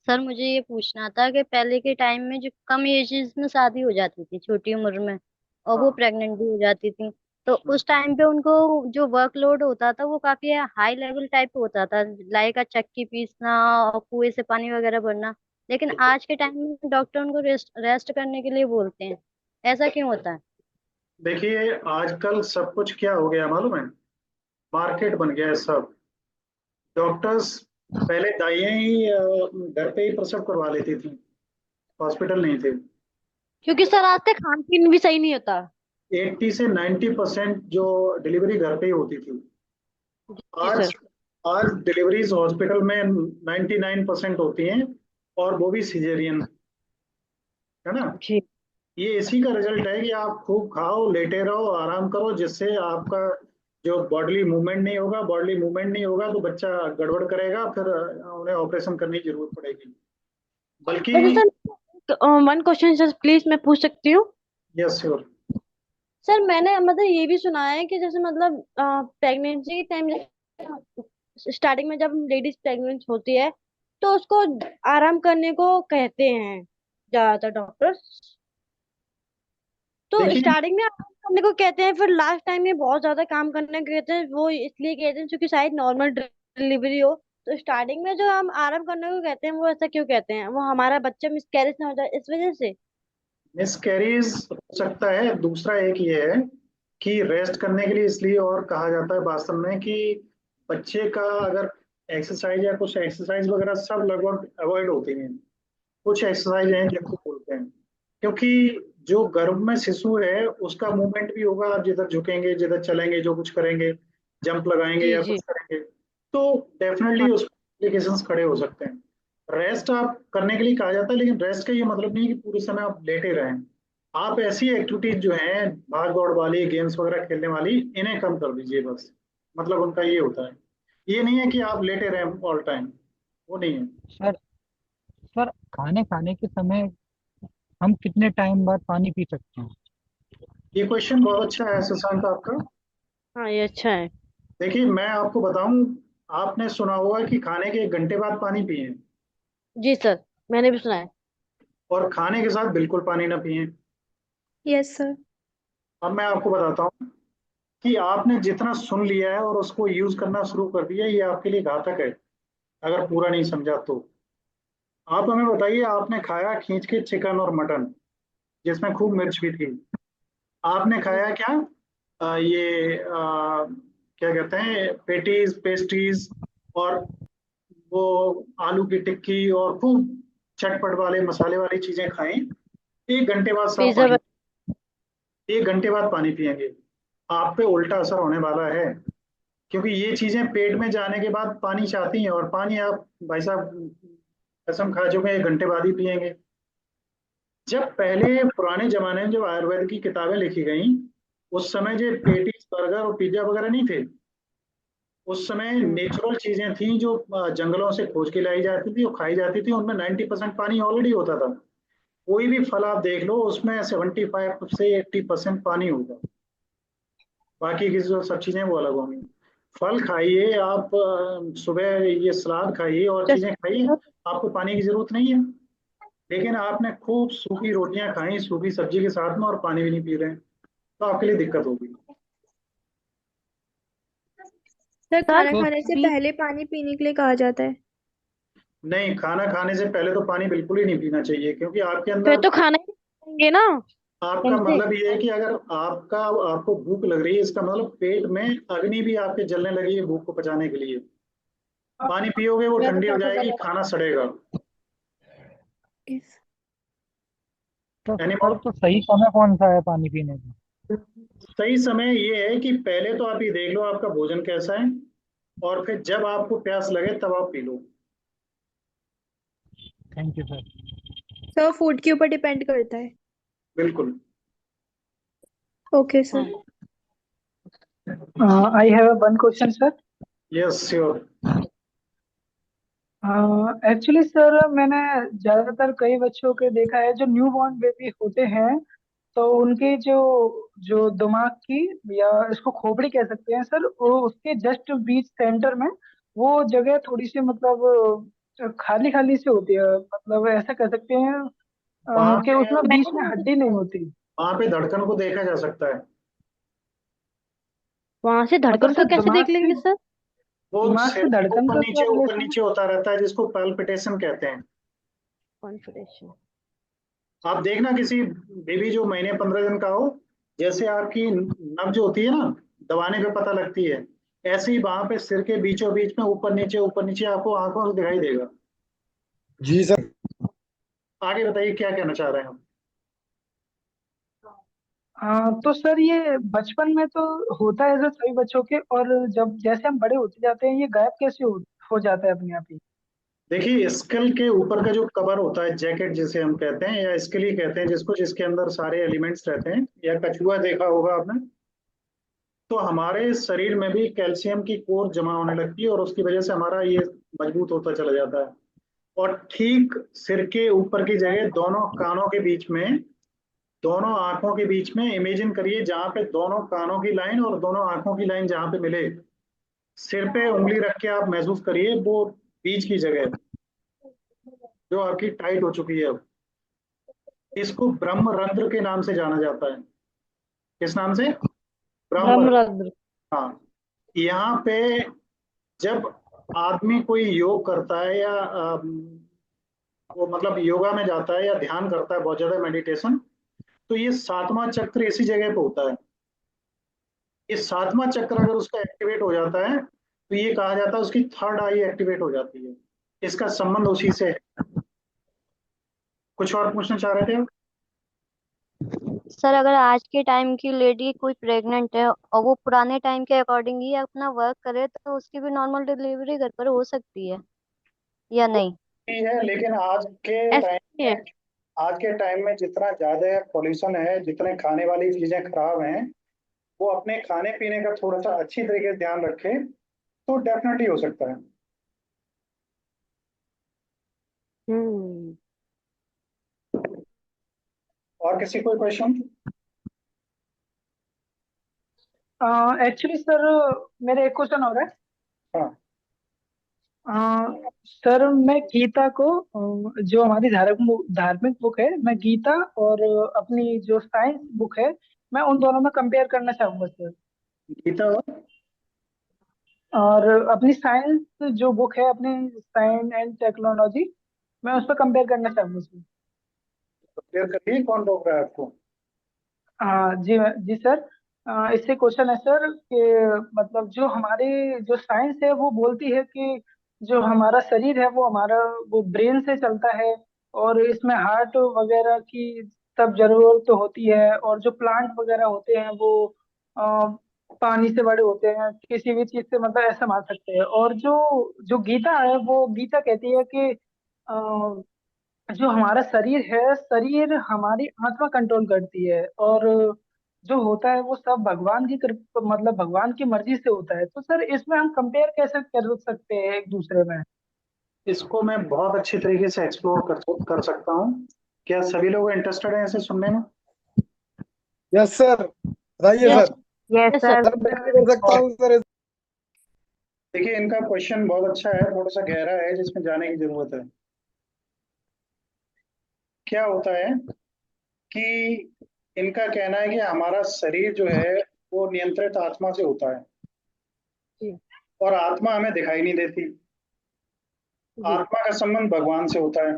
सर मुझे ये पूछना था कि पहले के टाइम में जो कम एजेस में शादी हो जाती थी छोटी उम्र में, और वो हाँ। प्रेग्नेंट भी हो जाती थी, तो उस टाइम पे उनको जो वर्कलोड होता था वो काफी हाई लेवल टाइप होता था, लाइक चक्की पीसना और कुएं से पानी वगैरह भरना। लेकिन आज के टाइम में डॉक्टर उनको रेस्ट रेस्ट करने के लिए बोलते हैं। ऐसा क्यों होता है? देखिए, आजकल सब कुछ क्या हो गया मालूम है? मार्केट बन गया है सब। डॉक्टर्स, पहले दाइयां ही घर पे ही प्रसव करवा लेती थी, हॉस्पिटल नहीं थे। क्योंकि सर आज तक खान पीन भी सही नहीं होता। 80 से 90% जो डिलीवरी घर पे ही होती थी। जी आज सर। आज डिलीवरीज हॉस्पिटल में 99% होती हैं, और वो भी सिजेरियन, है ना? जी। ये इसी का रिजल्ट है कि आप खूब खाओ, लेटे रहो, आराम करो, जिससे आपका जो बॉडली मूवमेंट नहीं होगा, बॉडली मूवमेंट नहीं होगा तो बच्चा गड़बड़ करेगा, फिर उन्हें ऑपरेशन करने की जरूरत पड़ेगी। बल्कि, वैसे sir one question sir please मैं पूछ सकती हूँ? Yes sure. सर मैंने मतलब ये भी सुना है कि जैसे मतलब प्रेगनेंसी के टाइम, स्टार्टिंग में जब लेडीज प्रेग्नेंट होती है तो उसको आराम करने को कहते हैं ज्यादातर डॉक्टर्स। तो देखिए, स्टार्टिंग में आराम करने को कहते हैं, फिर लास्ट टाइम में बहुत ज्यादा काम करने को कहते हैं, वो इसलिए कहते हैं क्योंकि शायद नॉर्मल डिलीवरी हो। तो स्टार्टिंग में जो हम आराम करने को कहते हैं वो ऐसा क्यों कहते हैं? वो हमारा बच्चा मिसकैरेज ना हो जाए इस वजह से? मिसकैरीज हो सकता है। दूसरा एक ये है कि रेस्ट करने के लिए इसलिए और कहा जाता है वास्तव में कि बच्चे का अगर एक्सरसाइज या कुछ एक्सरसाइज वगैरह सब लगभग अवॉइड होती हैं। कुछ एक्सरसाइज हैं जिनको बोलते हैं, क्योंकि जो गर्भ में शिशु है उसका मूवमेंट भी होगा। आप जिधर झुकेंगे, जिधर चलेंगे, जो कुछ करेंगे, जंप लगाएंगे जी या जी। कुछ करेंगे, तो डेफिनेटली हाँ। उस कॉम्प्लिकेशंस खड़े हो सकते हैं। रेस्ट आप करने के लिए कहा जाता है, लेकिन रेस्ट का ये मतलब नहीं है कि पूरे समय आप लेटे रहें। आप ऐसी एक्टिविटीज जो हैं भाग दौड़ वाली, गेम्स वगैरह खेलने वाली, इन्हें कम कर दीजिए बस। मतलब उनका ये होता है। ये नहीं है कि आप लेटे रहें ऑल टाइम, वो नहीं है। सर सर खाने खाने के समय हम कितने टाइम बाद पानी पी सकते हैं? ये क्वेश्चन बहुत अच्छा है शशांक आपका। हाँ ये अच्छा है। देखिए, मैं आपको बताऊं, आपने सुना होगा कि खाने के 1 घंटे बाद पानी पिएं, जी सर, मैंने भी सुना है। और खाने के साथ बिल्कुल पानी ना पिएं। Yes sir. अब मैं आपको बताता हूँ कि आपने जितना सुन लिया है और उसको यूज करना शुरू कर दिया, ये आपके लिए घातक है अगर पूरा नहीं समझा तो। आप हमें बताइए, आपने खाया खींच के चिकन और मटन, जिसमें खूब मिर्च भी थी। आपने खाया क्या? ये क्या कहते हैं, पेटीज, पेस्ट्रीज, और वो आलू की टिक्की, और खूब चटपट वाले मसाले वाली चीजें खाएं। 1 घंटे बाद साफ पिज्जा। पानी, 1 घंटे बाद पानी पिएंगे, आप पे उल्टा असर होने वाला है। क्योंकि ये चीजें पेट में जाने के बाद पानी चाहती हैं, और पानी आप भाई साहब कसम खा चुके हैं 1 घंटे बाद ही पिएंगे। जब पहले पुराने जमाने में जब आयुर्वेद की किताबें लिखी गई, उस समय जो पेटीज, बर्गर और पिज्जा वगैरह नहीं थे। उस समय हम्म। नेचुरल चीजें थी जो जंगलों से खोज के लाई जाती थी और खाई जाती थी, उनमें 90% पानी ऑलरेडी होता था। कोई भी फल आप देख लो, उसमें 75 से 80% पानी होगा। बाकी की जो सब चीजें वो अलग होंगी। फल खाइए आप, सुबह ये सलाद खाइए और चीजें खाइए, आपको पानी की जरूरत नहीं है। लेकिन आपने खूब सूखी रोटियां खाई सूखी सब्जी के साथ में, और पानी भी नहीं पी रहे हैं, तो आपके लिए दिक्कत होगी। सर सर खाना तो खाने से पहले पानी पीने के लिए कहा जाता है। नहीं, खाना खाने से पहले तो पानी बिल्कुल ही नहीं पीना चाहिए, क्योंकि आपके फिर अंदर, तो खाना ही खाएंगे ना आपका हमसे। मतलब ये है कि अगर आपको भूख लग रही है, इसका मतलब पेट में अग्नि भी आपके जलने लगी है भूख को पचाने के लिए। पानी पियोगे वो मेरे ठंडी हो को क्या जाएगी, पता खाना सड़ेगा। इस तो एनी सर मोर? तो सही समय कौन सा है पानी पीने का? सही समय ये है कि पहले तो आप ये देख लो आपका भोजन कैसा है, और फिर जब आपको प्यास लगे तब आप P low. Thank you sir. Sir food के ऊपर डिपेंड करता है। बिल्कुल। Okay sir. I have one question, sir. Yes sure. Actually sir मैंने ज्यादातर कई बच्चों के देखा है जो न्यू बॉर्न बेबी होते हैं, तो उनकी जो जो दिमाग की या इसको खोपड़ी कह सकते हैं सर, वो उसके जस्ट बीच सेंटर में वो जगह थोड़ी सी मतलब खाली खाली सी होती है, मतलब ऐसा कह सकते हैं वहां कि पे उसमें बीच में हड्डी नहीं होती। वहां पे धड़कन को देखा जा सकता है। वहां से मतलब धड़कन को सर कैसे देख लेंगे सर? वो दिमाग से सिर के धड़कन का क्या ऊपर रिलेशन है? नीचे होता रहता है, जिसको पैल्पिटेशन कहते हैं। कॉन्फिडेंशियल। आप देखना किसी बेबी जो महीने 15 दिन का हो, जैसे आपकी नब्ज होती है ना, दबाने पे पता लगती है, ऐसे ही वहां पे सिर के बीचों बीच में ऊपर नीचे आपको आंखों से दिखाई देगा। जी सर। आगे बताइए क्या कहना चाह रहे हैं हम। हाँ तो सर ये बचपन में तो होता है सर सभी बच्चों के, और जब जैसे हम बड़े होते जाते हैं ये गायब कैसे हो जाता है अपने आप ही? देखिए, स्कल के ऊपर का जो कवर होता है, जैकेट जिसे हम कहते हैं, या स्कल ही कहते हैं जिसको, जिसके अंदर सारे एलिमेंट्स रहते हैं, या कछुआ देखा होगा आपने, तो हमारे शरीर में भी कैल्शियम की कोर जमा होने लगती है और उसकी वजह से हमारा ये मजबूत होता चला जाता है। और ठीक सिर के ऊपर की जगह दोनों कानों के बीच में, दोनों आंखों के बीच में, इमेजिन करिए जहां पे दोनों कानों की लाइन और दोनों आंखों की लाइन जहां पे मिले, सिर पे उंगली रख के आप महसूस करिए वो बीच की जगह जो आपकी टाइट हो चुकी है अब। इसको ब्रह्मरंध्र के नाम से जाना जाता है। किस नाम से? ब्रह्म। ब्रह्मरंध्र। हाँ। यहाँ पे जब आदमी कोई योग करता है या वो मतलब योगा में जाता है या ध्यान करता है, बहुत ज्यादा मेडिटेशन, तो ये सातवां चक्र इसी जगह पे होता है। ये सातवां चक्र अगर उसका एक्टिवेट हो जाता है तो ये कहा जाता है उसकी थर्ड आई एक्टिवेट हो जाती है। इसका संबंध उसी से है। कुछ और पूछना चाह रहे थे आप? सर अगर आज के टाइम की लेडी कोई प्रेग्नेंट है और वो पुराने टाइम के अकॉर्डिंग ही अपना वर्क करे तो उसकी भी नॉर्मल डिलीवरी घर पर हो सकती है या नहीं? ही है, लेकिन ऐसा नहीं है। आज के टाइम में जितना ज्यादा पॉल्यूशन है, जितने खाने वाली चीजें खराब हैं, वो अपने खाने पीने का थोड़ा सा अच्छी तरीके से ध्यान रखे तो डेफिनेटली हो सकता है। हम्म। और किसी कोई क्वेश्चन? एक्चुअली सर मेरा एक क्वेश्चन और है। हाँ। सर मैं गीता को जो हमारी धार्मिक बुक है, मैं गीता और अपनी जो साइंस बुक है, मैं उन दोनों में कंपेयर करना चाहूंगा सर। गीता और अपनी साइंस जो बुक है, अपनी साइंस एंड टेक्नोलॉजी, मैं उस पर कंपेयर करना चाहूंगा सर। क्लियर करिए कौन रोक रहा है आपको। हाँ जी जी सर। इससे क्वेश्चन है सर कि मतलब जो हमारी जो साइंस है वो बोलती है कि जो हमारा शरीर है वो हमारा वो ब्रेन से चलता है, और इसमें हार्ट वगैरह की सब जरूरत तो होती है, और जो प्लांट वगैरह होते हैं वो अ, पानी से बड़े होते हैं, किसी भी चीज से मतलब ऐसा मान सकते हैं। और जो जो गीता है वो गीता कहती है कि जो हमारा शरीर है, शरीर हमारी आत्मा कंट्रोल करती है, और जो होता है वो सब भगवान की मतलब भगवान की मर्जी से होता है। तो सर इसमें हम कंपेयर कैसे कर सकते हैं एक दूसरे में? इसको मैं बहुत अच्छी तरीके से एक्सप्लोर कर सकता हूँ। क्या सभी लोग इंटरेस्टेड हैं इसे सुनने में? यस सर, बताइए yes. Sir. Yes sir. Sir मैं भी कर सकता हूँ सर। देखिए, इनका क्वेश्चन बहुत अच्छा है, थोड़ा सा गहरा है जिसमें जाने की जरूरत है। क्या होता है कि इनका कहना है कि हमारा शरीर जो है वो नियंत्रित आत्मा से होता है, जी। और आत्मा हमें दिखाई नहीं देती। जी। आत्मा का संबंध भगवान से होता है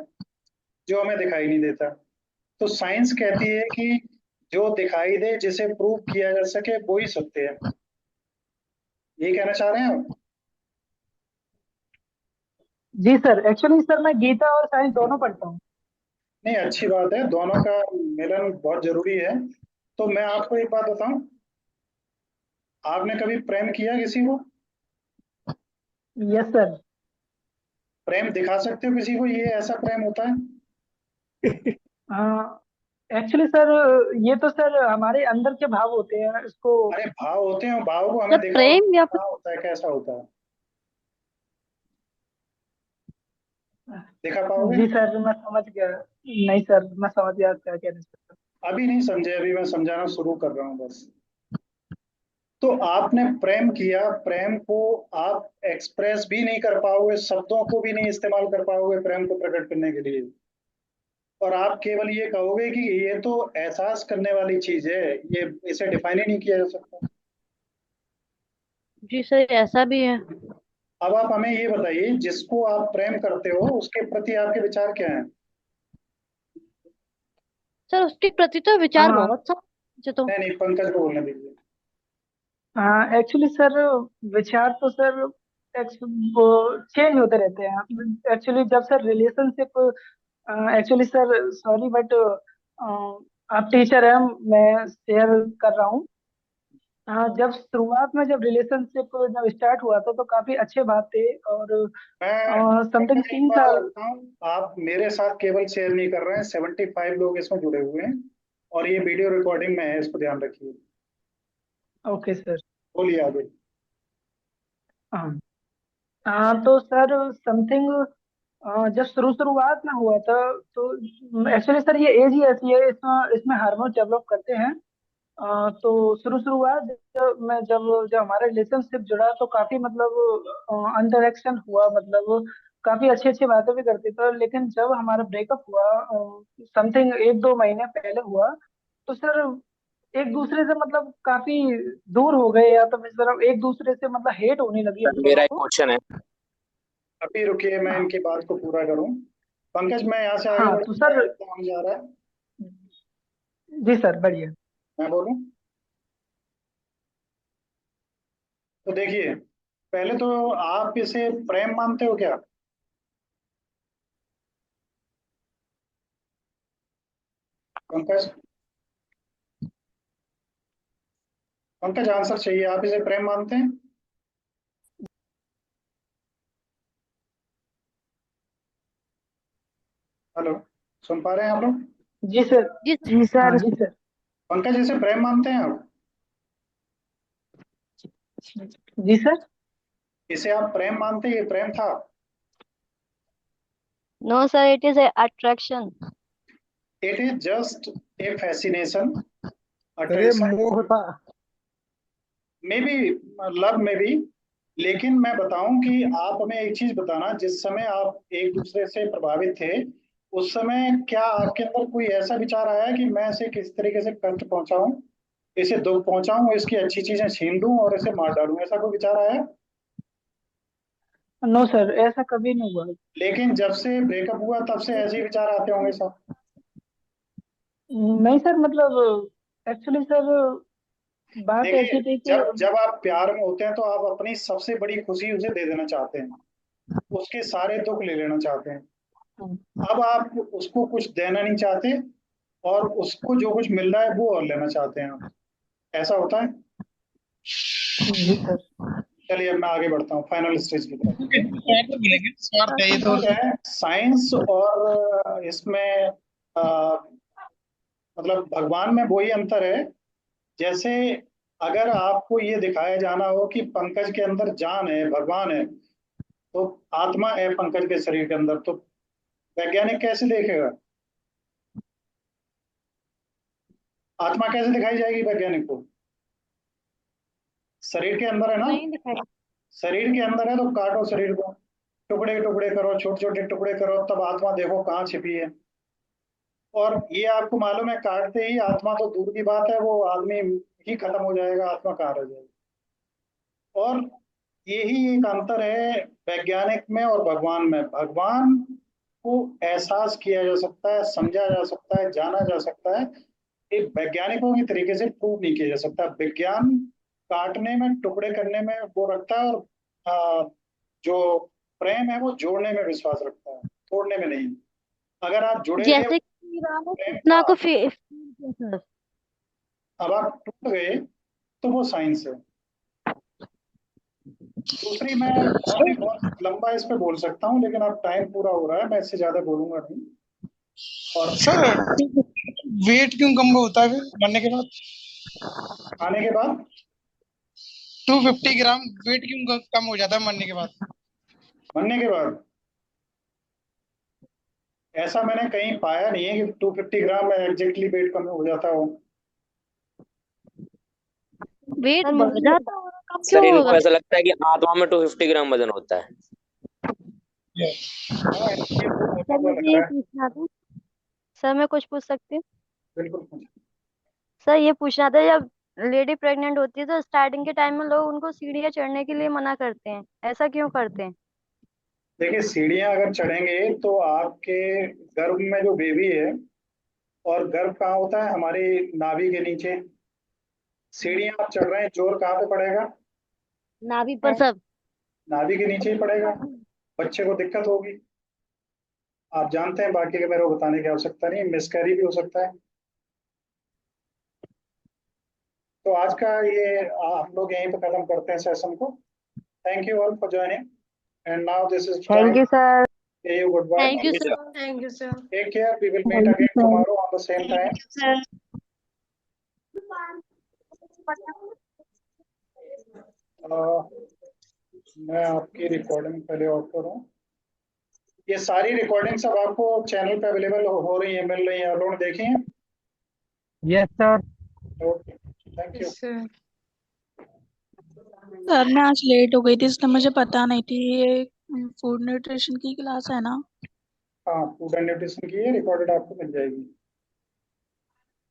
जो हमें दिखाई नहीं देता। तो साइंस कहती है कि जो दिखाई दे, जिसे प्रूव किया जा सके, वो ही सत्य है। ये कहना चाह रहे हैं आप? जी सर, एक्चुअली सर मैं गीता और साइंस दोनों पढ़ता हूँ। नहीं, अच्छी बात है, दोनों का मिलन बहुत जरूरी है। तो मैं आपको एक बात बताऊं, आपने कभी प्रेम किया किसी को? Yes sir. प्रेम दिखा सकते हो किसी को, ये ऐसा प्रेम होता है? एक्चुअली सर, ये तो सर हमारे अंदर के भाव होते हैं इसको। अरे भाव होते हैं, भाव को हमें मतलब दिखाओ, प्रेम या फिर कहाँ होता है, कैसा होता है, दिखा पाओगे? जी सर, मैं समझ गया। नहीं सर, मैं समझ गया क्या कहना चाहते अभी नहीं समझे, अभी मैं समझाना शुरू कर रहा हूँ बस। तो आपने प्रेम किया, प्रेम को आप एक्सप्रेस भी नहीं कर पाओगे, शब्दों को भी नहीं इस्तेमाल कर पाओगे प्रेम को प्रकट करने के लिए, और आप केवल ये कहोगे कि ये तो एहसास करने वाली चीज है, ये इसे डिफाइन ही नहीं किया जा सकता। जी सर ऐसा भी है। अब आप हमें ये बताइए, जिसको आप प्रेम करते हो उसके प्रति आपके विचार क्या हैं? सर उसके प्रति तो विचार हैं। बहुत सारे मुझे तो। नहीं नहीं, पंकज को बोलने दीजिए। हाँ एक्चुअली सर, विचार तो सर वो चेंज होते रहते हैं। एक्चुअली जब sir relationship, actually sir sorry but आप टीचर हैं, मैं शेयर कर रहा हूँ। हाँ, जब शुरुआत में जब रिलेशनशिप जब स्टार्ट हुआ था तो काफी अच्छे बात थे, और मैं समथिंग पंकज एक तीन बात और साल बताऊं, आप मेरे साथ केवल शेयर नहीं कर रहे हैं, 75 लोग इसमें जुड़े हुए हैं, और ये वीडियो रिकॉर्डिंग में है, इसको ध्यान रखिए। Okay sir. बोलिए आगे। हाँ। तो सर समथिंग जब शुरुआत में हुआ था तो एक्चुअली सर ये एज ही ऐसी है, इसमें इसमें हार्मोन डेवलप करते हैं। तो शुरुआत जब जब हमारा रिलेशनशिप जुड़ा तो काफी मतलब इंटरेक्शन हुआ, मतलब काफी अच्छी अच्छी बातें भी करते थे, लेकिन जब हमारा ब्रेकअप हुआ समथिंग 1-2 महीने पहले हुआ, तो सर एक दूसरे से मतलब काफी दूर हो गए, या तो इस तरफ एक दूसरे से मतलब हेट होने लगी हम दोनों मेरा एक को। क्वेश्चन है। अभी रुकिए, मैं इनकी बात को पूरा करूं। पंकज, मैं यहाँ से आगे हाँ तो बढ़ूंगा, सर, एग्जाम जा रहा है, जी सर बढ़िया। मैं बोलूं। तो देखिए, पहले तो आप इसे प्रेम मानते हो क्या? पंकज, पंकज आंसर चाहिए, आप इसे प्रेम मानते हैं? हेलो, सुन पा रहे हैं आप लोग? जी सर। जी सर। जी हाँ सर। जी सर। पंकज, इसे प्रेम मानते हैं आप? जी सर। इसे आप प्रेम मानते हैं, ये प्रेम था? No sir it is attraction. It is just a fascination, अरे अट्रैक्शन, मोह था। मे बी, लव में भी। लेकिन मैं बताऊं कि आप हमें एक चीज बताना, जिस समय आप एक दूसरे से प्रभावित थे, उस समय क्या आपके अंदर कोई ऐसा विचार आया कि मैं इसे किस तरीके से कष्ट पहुंचाऊं, इसे दुख पहुंचाऊं, इसकी अच्छी चीजें छीन लूं और इसे मार डालूं, ऐसा कोई विचार आया? नो सर, ऐसा कभी नहीं हुआ। लेकिन जब से ब्रेकअप हुआ तब से ऐसे ही विचार आते होंगे सब। नहीं सर, मतलब एक्चुअली सर बात देखिए, ऐसी थी कि जब जब आप प्यार में होते हैं तो आप अपनी सबसे बड़ी खुशी उसे दे देना चाहते हैं, उसके सारे दुख ले लेना चाहते हैं। अब आप उसको कुछ देना नहीं चाहते, और उसको जो कुछ मिल रहा है वो और लेना चाहते हैं आप, ऐसा होता है? जी सर। चलिए, अब मैं आगे बढ़ता हूँ फाइनल स्टेज की तरफ। मिलेंगे स्वार्थ है ये तो। ठीक है, साइंस और इसमें मतलब भगवान में वही अंतर है, जैसे अगर आपको ये दिखाया जाना हो कि पंकज के अंदर जान है, भगवान है, तो आत्मा है पंकज के शरीर के अंदर, तो वैज्ञानिक कैसे देखेगा? आत्मा कैसे दिखाई जाएगी वैज्ञानिक को? शरीर के अंदर है ना, नहीं दिखाई। शरीर के अंदर है, तो काटो शरीर को, टुकड़े टुकड़े करो, छोटे छोटे टुकड़े करो, तब आत्मा देखो कहाँ छिपी है। और ये आपको मालूम है, काटते ही आत्मा तो दूर की बात है, वो आदमी ही खत्म हो जाएगा, आत्मा कहाँ रह जाएगी। और यही एक अंतर है वैज्ञानिक में और भगवान में। भगवान को एहसास किया जा सकता है, समझा जा सकता है, जाना जा सकता है, एक वैज्ञानिकों की तरीके से प्रूव नहीं किया जा सकता। विज्ञान काटने में, टुकड़े करने में वो रखता है, और जो प्रेम है वो जोड़ने में विश्वास रखता है, तोड़ने में नहीं। अगर आप जुड़े थे जैसे कि राम और प्रेम कृष्णा था, को फील किया सर। अब आप टूट गए तो वो साइंस है। दूसरी, मैं बहुत ही बहुत लंबा इस पे बोल सकता हूँ, लेकिन अब टाइम पूरा हो रहा है, मैं इससे ज्यादा बोलूंगा नहीं। और सर वेट क्यों कम होता है फिर मरने के बाद? खाने के बाद 250 ग्राम वेट क्यों कम हो जाता है मरने के बाद? मरने के बाद ऐसा मैंने कहीं पाया नहीं है कि 250 ग्राम में एग्जैक्टली वेट कम हो जाता हो। वेट सर बढ़ बल्कि जाता होगा, कम क्यों सर इनको होगा? ऐसा लगता है कि आत्मा में 250 ग्राम वजन होता है। हाँ, ये तो होता सर हुआ लग मुझे ये रहा है। पूछना था। सर मैं कुछ पूछ सकती हूँ? बिल्कुल। सर ये पूछना था, जब लेडी प्रेग्नेंट होती है तो स्टार्टिंग के टाइम में लोग उनको सीढ़ियाँ चढ़ने के लिए मना करते हैं, ऐसा क्यों करते हैं? देखिए, सीढ़ियां अगर चढ़ेंगे तो आपके गर्भ में जो बेबी है, और गर्भ कहाँ होता है? हमारी नाभि के नीचे। सीढ़ियां आप चढ़ रहे हैं, जोर कहाँ पे पड़ेगा? नाभि पर सब। नाभि के नीचे ही पड़ेगा। बच्चे को दिक्कत होगी। आप जानते हैं, बाकी के मेरे को बताने की आवश्यकता नहीं, मिसकैरी भी हो सकता है। तो आज का ये हम लोग यहीं पे खत्म करते हैं सेशन को। Thank you all for joining, and now this is thank time. You sir. See you goodbye. Thank you sir. Thank you sir. Take care, we will meet thank you again sir. Tomorrow on the same time. Sir मैं आपकी रिकॉर्डिंग पहले ऑफ करूं। ये सारी रिकॉर्डिंग सब आपको चैनल पे अवेलेबल हो रही है, मिल रही है, आप लोग देखें। Yes sir. Okay, thank you. Sir sir मैं आज लेट हो गई थी इसलिए मुझे पता नहीं थी ये फूड न्यूट्रिशन की क्लास है ना। हाँ, फूड एंड न्यूट्रिशन की है, रिकॉर्डेड आपको मिल जाएगी।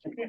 ओके।